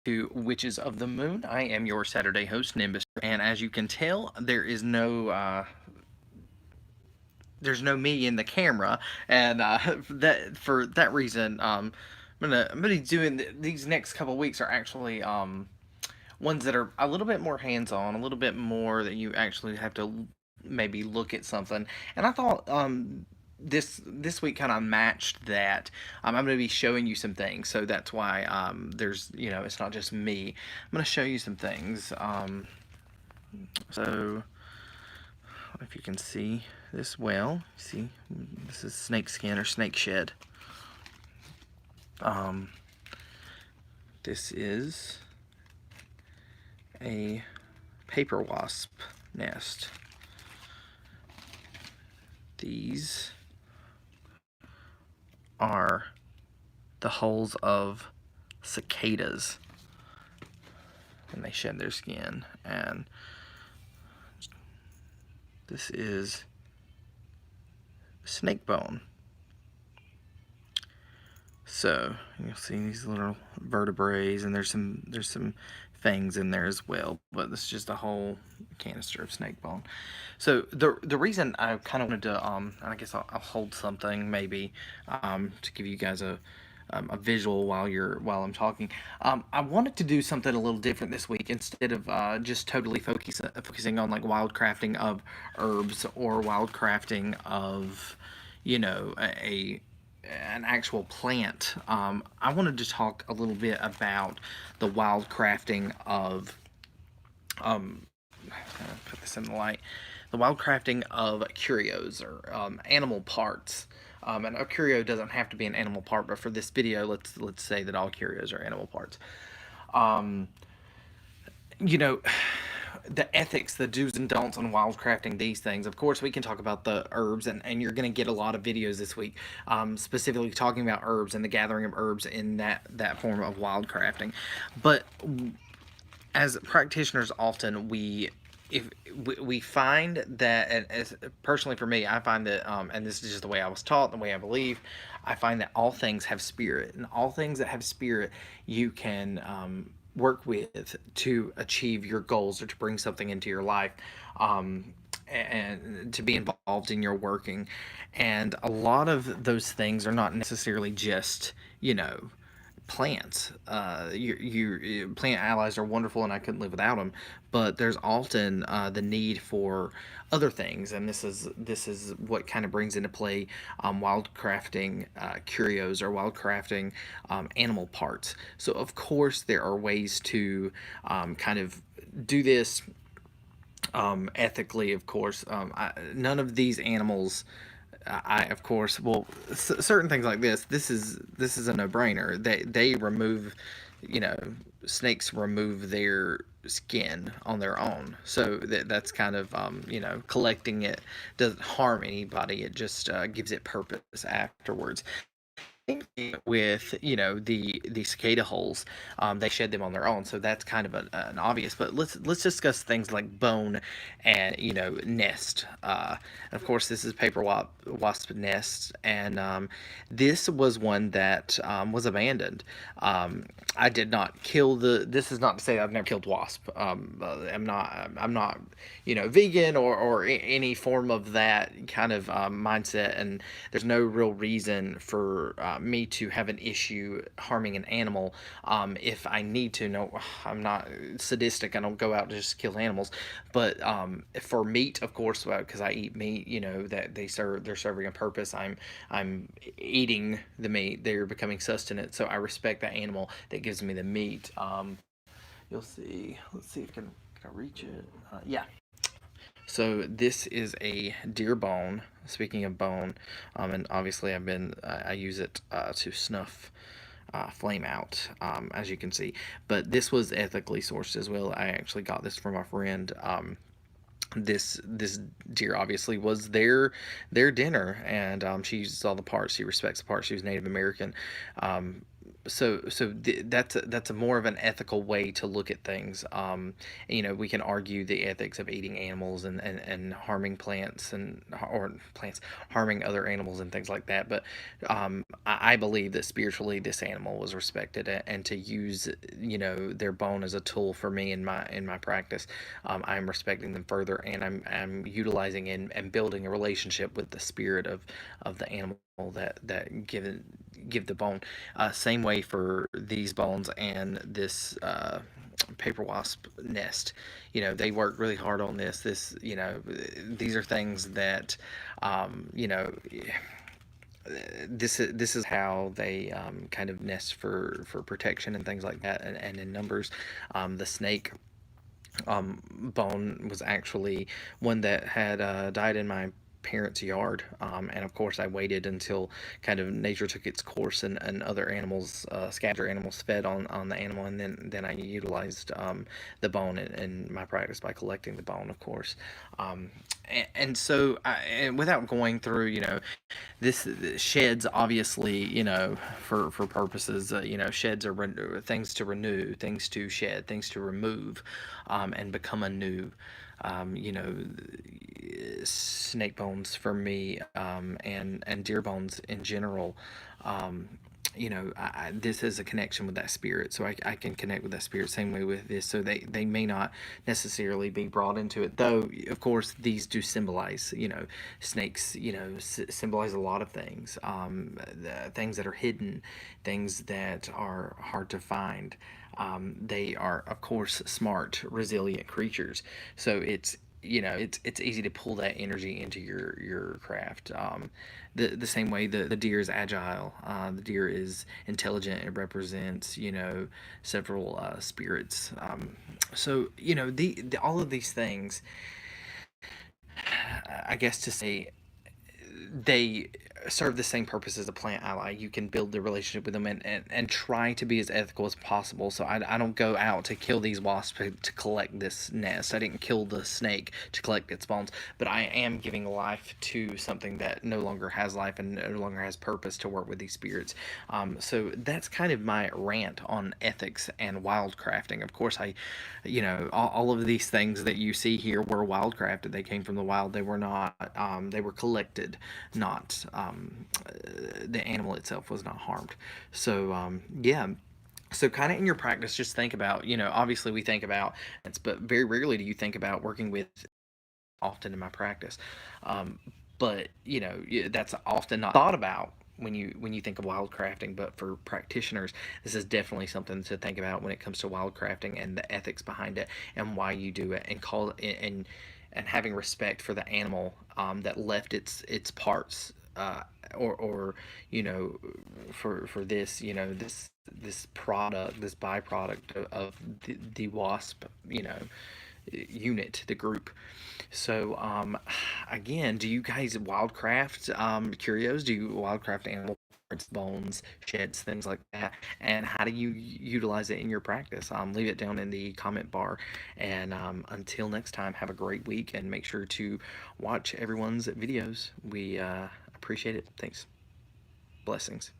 To Witches of the Moon. I am your Saturday host, Nimbus, and as you can tell, there's no me in the camera, and for that reason, I'm gonna be doing these next couple weeks are actually ones that are a little bit more hands on, a little bit more that you actually have to maybe look at something. And I thought this week kind of matched that. I'm going to be showing you some things, so that's why there's it's not just me. I'm going to show you some things. So if you can see this well, see this is snake skin or snake shed. Um, this is a paper wasp nest. These are the holes of cicadas when they shed their skin, and this is snake bone. So you'll see these little vertebrae, and there's some fangs in there as well, but this is just a whole canister of snake bone. So the reason I kind of wanted to I guess I'll hold something maybe to give you guys a visual while I'm talking. I wanted to do something a little different this week instead of just totally focusing on like wild crafting of herbs or wild crafting of a an actual plant. I wanted to talk a little bit about the wild crafting of um, put this in the light. The wild crafting of curios or animal parts. And a curio doesn't have to be an animal part, but for this video, let's say that all curios are animal parts. Um, you know, the ethics, the do's and don'ts on wildcrafting these things. Of course, we can talk about the herbs, and you're going to get a lot of videos this week, specifically talking about herbs and the gathering of herbs in that form of wildcrafting. But as practitioners, often if we find that, and as personally for me, I find that, and this is just the way I was taught, the way I believe, I find that all things have spirit, and all things that have spirit, you can work with to achieve your goals or to bring something into your life. And to be involved in your working, and a lot of those things are not necessarily just plants. Your plant allies are wonderful, and I couldn't live without them. But there's often the need for other things, and this is what kind of brings into play wild crafting curios or wild crafting animal parts. So of course there are ways to kind of do this ethically. Of course, none of these animals I of course well certain things like this is a no-brainer. They remove, you know snakes remove their skin on their own, so that's kind of collecting it doesn't harm anybody. It just gives it purpose afterwards. With the cicada holes, they shed them on their own, so that's kind of an obvious. But let's discuss things like bone and nest. And of course, this is paper wasp nest, and this was one that was abandoned. I did not kill the. This is not to say I've never killed wasp. I'm not vegan or any form of that kind of mindset, and there's no real reason for me to have an issue harming an animal if I need to. No, I'm not sadistic. I don't go out to just kill animals. But for meat, of course, because I eat meat, that they're serving a purpose. I'm eating the meat. They're becoming sustenance. So I respect that animal that gives me the meat. You'll see. Let's see if can I reach it. Yeah. So this is a deer bone. Speaking of bone, and obviously I use it to snuff flame out, as you can see. But this was ethically sourced as well. I actually got this from a friend. This deer obviously was their dinner, and she uses all the parts. She respects the parts. She was Native American. That's a more of an ethical way to look at things. You know, we can argue the ethics of eating animals and harming plants or plants harming other animals and things like that. But I believe that spiritually this animal was respected, and to use, you know, their bone as a tool for me in my practice, I'm respecting them further, and I'm utilizing and building a relationship with the spirit of the animal that give the bone. Same way for these bones and this paper wasp nest. You know, they work really hard on this. You know, these are things that, you know, this is how they kind of nest for protection and things like that, and in numbers. The snake bone was actually one that had died in my parents' yard. And of course, I waited until kind of nature took its course, and other animals, scavenger animals, fed on the animal, and then I utilized the bone in my practice by collecting the bone, of course. And so, and without going through, you know, this sheds, obviously, you know, for purposes, you know, sheds are things to renew, things to shed, things to remove, and become anew. You know, snake bones for me, and deer bones in general. um, you know, this is a connection with that spirit, so I can connect with that spirit. Same way with this, so they may not necessarily be brought into it, though. Of course, these do symbolize, you know, snakes, you know, symbolize a lot of things, the things that are hidden, things that are hard to find. They are, of course, smart, resilient creatures, so it's, you know, it's easy to pull that energy into your craft. The same way the deer is agile, the deer is intelligent. It represents, you know, several spirits. So you know, the all of these things, I guess to say, they serve the same purpose as a plant ally. You can build the relationship with them, and try to be as ethical as possible. So I don't go out to kill these wasps to collect this nest. I didn't kill the snake to collect its bones, but I am giving life to something that no longer has life and no longer has purpose to work with these spirits. So that's kind of my rant on ethics and wildcrafting. Of course, you know, all of these things that you see here were wildcrafted. They came from the wild. They were not. They were collected, not. The animal itself was not harmed. So yeah. So kind of in your practice, just think about, you know, obviously we think about it's, but very rarely do you think about working with, often in my practice. Um, but you know, that's often not thought about when you think of wildcrafting. But for practitioners, this is definitely something to think about when it comes to wildcrafting and the ethics behind it and why you do it, and call and having respect for the animal that left its parts, or you know, for this, you know, this product, this byproduct of the wasp, you know, unit, the group. So, again, do you guys wildcraft, curios? Do you wildcraft animal parts, bones, sheds, things like that? And how do you utilize it in your practice? Leave it down in the comment bar. And until next time, have a great week, and make sure to watch everyone's videos. We appreciate it. Thanks. Blessings.